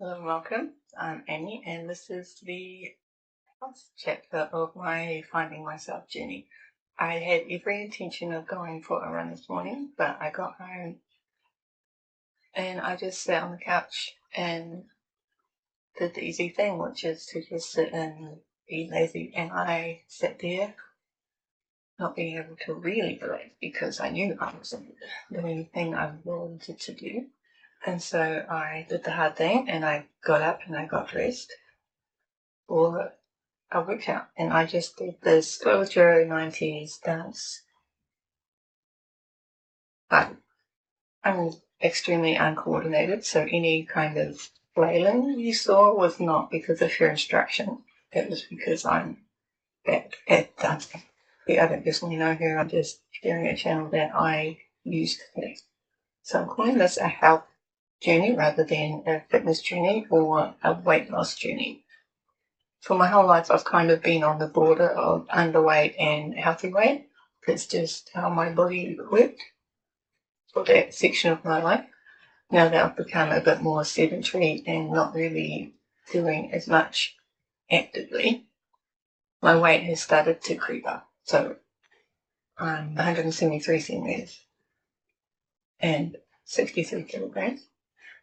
Hello and welcome. I'm Annie, and this is the last chapter of my finding myself journey. I had every intention of going for a run this morning, but I got home and I just sat on the couch and did the easy thing, which is to just sit and be lazy. And I sat there not being able to really relax because I knew I wasn't doing anything I wanted to do. And so I did the hard thing and I got up and I got dressed for a workout, and I just did this Euro 90s dance. But I'm extremely uncoordinated, so any kind of flailing you saw was not because of your instruction. It was because I'm bad at dancing. I don't personally know her, I'm just sharing a channel that I used today. So I'm calling this a health journey rather than a fitness journey or a weight loss journey. For my whole life, I've kind of been on the border of underweight and healthy weight. It's just how my body worked for that section of my life. Now that I've become a bit more sedentary and not really doing as much actively, my weight has started to creep up. So I'm 173 centimeters and 63 kilograms.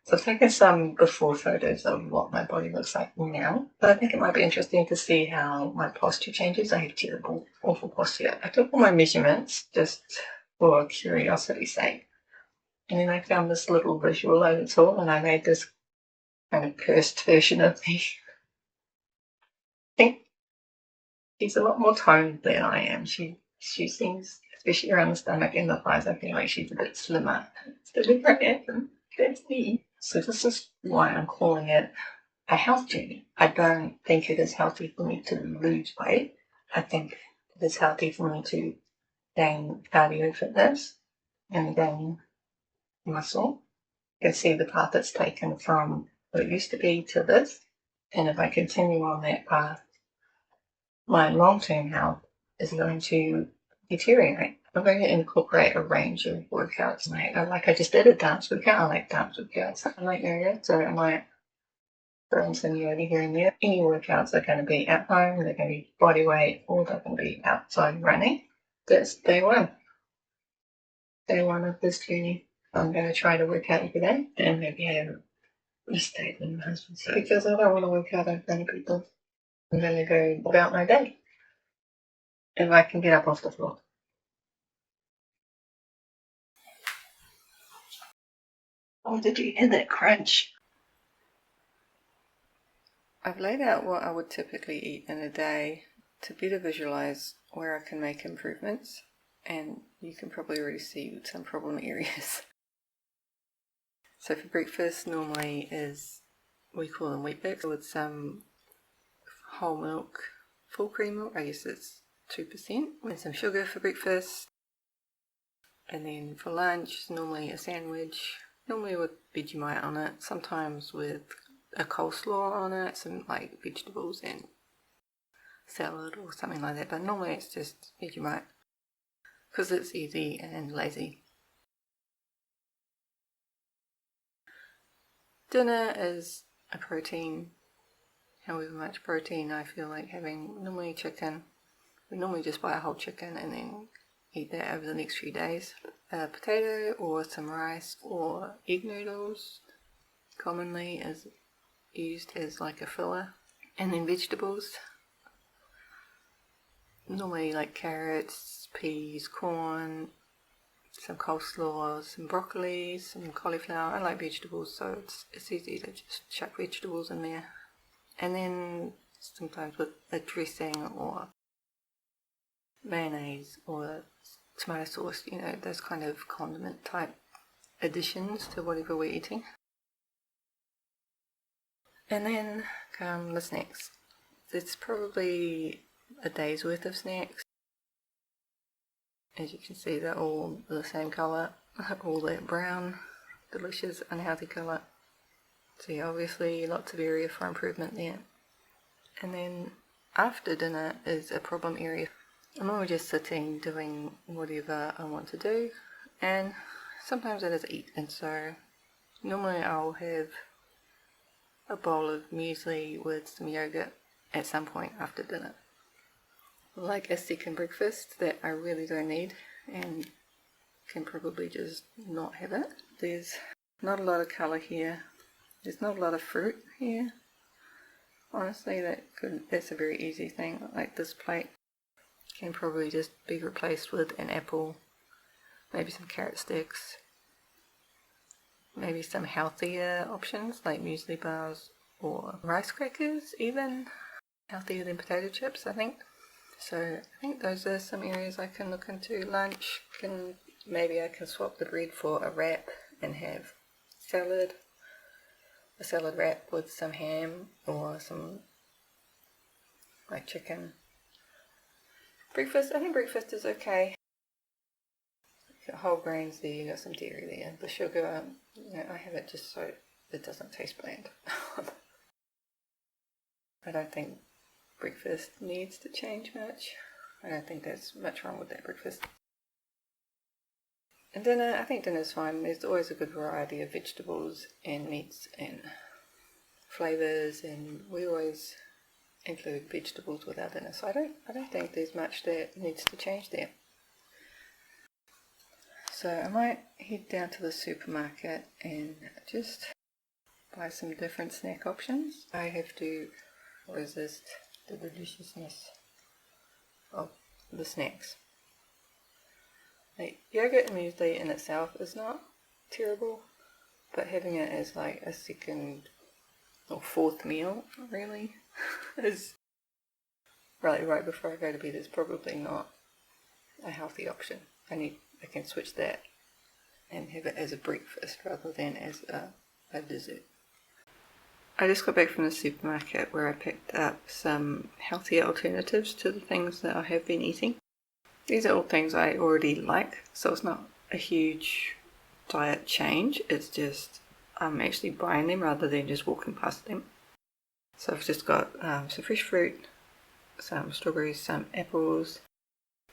So I've taken some before photos of what my body looks like now, but I think it might be interesting to see how my posture changes. I have terrible, awful posture. I took all my measurements just for curiosity's sake, and then I found this little visualizer tool, and I made this kind of cursed version of me. I think she's a lot more toned than I am. She seems, especially around the stomach and the thighs, I feel like she's a bit slimmer. So different anthem. That's me. So this is why I'm calling it a health journey. I don't think it is healthy for me to lose weight. I think it is healthy for me to gain cardio fitness and gain muscle. You can see the path it's taken from what it used to be to this. And if I continue on that path, my long-term health is going to deteriorate. I'm going to incorporate a range of workouts. Like I just did a dance workout. I like dance workouts. I like yoga, so I might throw in some yoga here and there. Any workouts are going to be at home, they're going to be body weight, or they're going to be outside running. That's day one. Day one of this journey. I'm going to try to work out every day and maybe have a rest day when my husband says, because I don't want to work out in front of people. I'm going to go about my day if I can get up off the floor. Oh, did you hear that crunch? I've laid out what I would typically eat in a day to better visualize where I can make improvements, and you can probably already see some problem areas. So for breakfast normally is, we call them Weet-Bix, with some whole milk, full cream milk, I guess it's 2%, and some sugar for breakfast. And then for lunch, normally a sandwich, normally with Vegemite on it, sometimes with a coleslaw on it, some like vegetables and salad or something like that, but normally it's just Vegemite because it's easy and lazy. Dinner is a protein, however much protein I feel like having. Normally chicken, we normally just buy a whole chicken and then eat that over the next few days. A potato or some rice or egg noodles commonly is used as like a filler. And then vegetables, normally like carrots, peas, corn, some coleslaw, some broccoli, some cauliflower. I like vegetables, so it's easy to just chuck vegetables in there. And then sometimes with a dressing or mayonnaise or tomato sauce, those kind of condiment type additions to whatever we're eating. And then come the snacks. It's probably a day's worth of snacks. As you can see, they're all the same colour, all that brown, delicious, unhealthy colour. So yeah, obviously lots of area for improvement there. And then after dinner is a problem area. I'm always just sitting doing whatever I want to do, and sometimes it is eat. And so normally I'll have a bowl of muesli with some yogurt at some point after dinner. Like a second breakfast that I really don't need and can probably just not have it. There's not a lot of colour here. There's not a lot of fruit here. Honestly, that's a very easy thing. Like this plate can probably just be replaced with an apple, maybe some carrot sticks, maybe some healthier options like muesli bars or rice crackers even. Healthier than potato chips, I think. So I think those are some areas I can look into. Lunch, maybe I can swap the bread for a wrap and have salad. A salad wrap with some ham or some like chicken. Breakfast, I think breakfast is okay. You got whole grains there, you got some dairy there. The sugar, I have it just so it doesn't taste bland. I don't think breakfast needs to change much. I don't think there's much wrong with that breakfast. And dinner, I think dinner's fine. There's always a good variety of vegetables and meats and flavours, and we always include vegetables with our dinner. So I don't think there's much that needs to change there. So I might head down to the supermarket and just buy some different snack options. I have to resist the deliciousness of the snacks. Like, yogurt and muesli in itself is not terrible, but having it as like a second or fourth meal really is right before I go to bed is probably not a healthy option. I can switch that and have it as a breakfast rather than as a dessert. I just got back from the supermarket where I picked up some healthier alternatives to the things that I have been eating. These are all things I already like, so it's not a huge diet change, it's just I'm actually buying them rather than just walking past them. So I've just got some fresh fruit, some strawberries, some apples.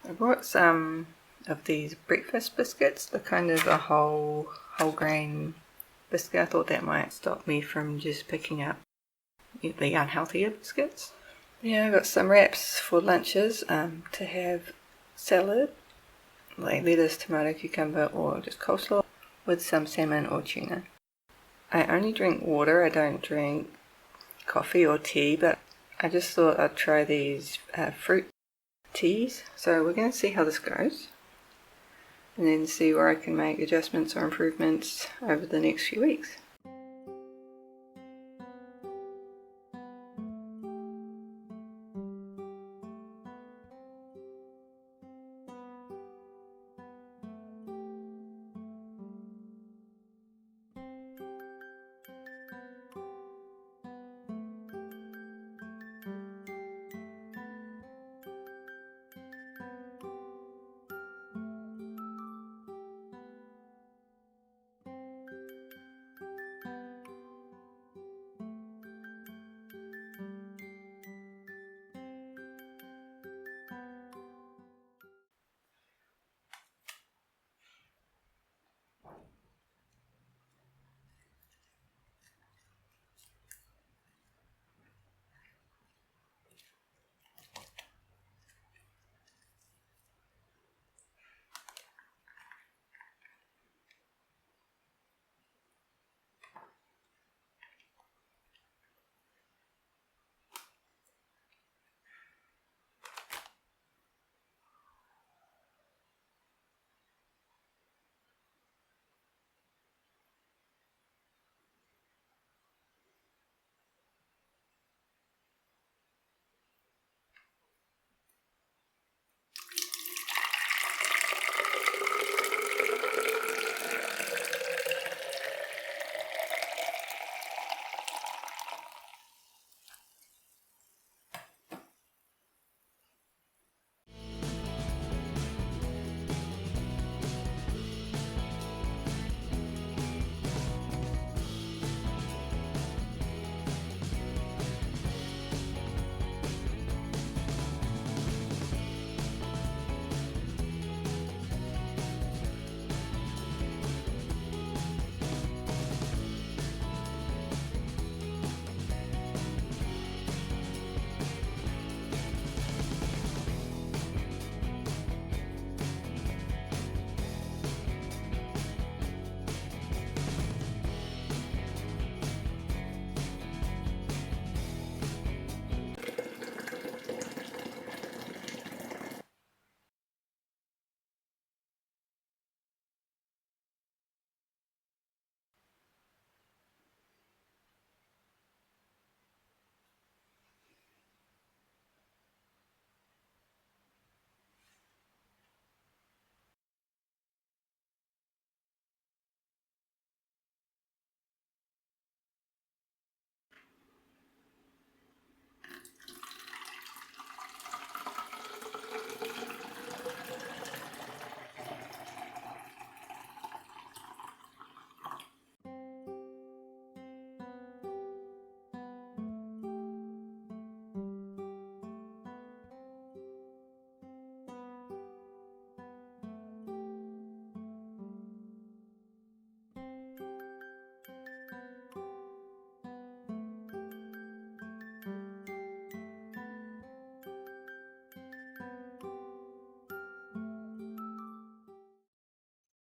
I bought some of these breakfast biscuits. They're kind of a whole grain biscuit. I thought that might stop me from just picking up the unhealthier biscuits. Yeah, I got some wraps for lunches to have salad, like lettuce, tomato, cucumber, or just coleslaw with some salmon or tuna. I only drink water, I don't drink coffee or tea, but I just thought I'd try these fruit teas. So we're going to see how this goes and then see where I can make adjustments or improvements over the next few weeks.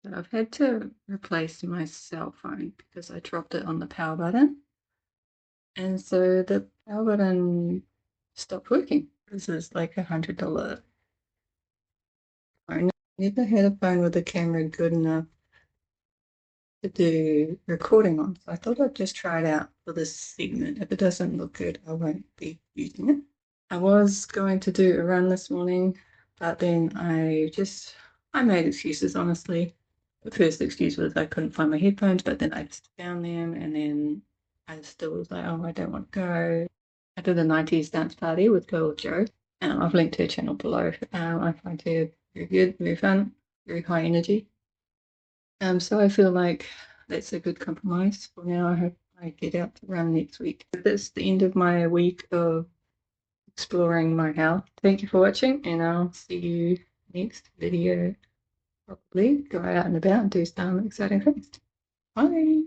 So I've had to replace my cell phone because I dropped it on the power button. And so the power button stopped working. This is like $100 phone. I never had a phone with a camera good enough to do recording on. So I thought I'd just try it out for this segment. If it doesn't look good, I won't be using it. I was going to do a run this morning, but then I made excuses, honestly. The first excuse was I couldn't find my headphones, but then I just found them, and then I still was like, oh, I don't want to go. I did a 90s dance party with Girl Joe. I've linked her channel below. I find her very good, very fun, very high energy. So I feel like that's a good compromise for now. I hope I get out to run next week. That's the end of my week of exploring my health. Thank you for watching, and I'll see you next video. Probably go out and about and do some exciting things. Bye.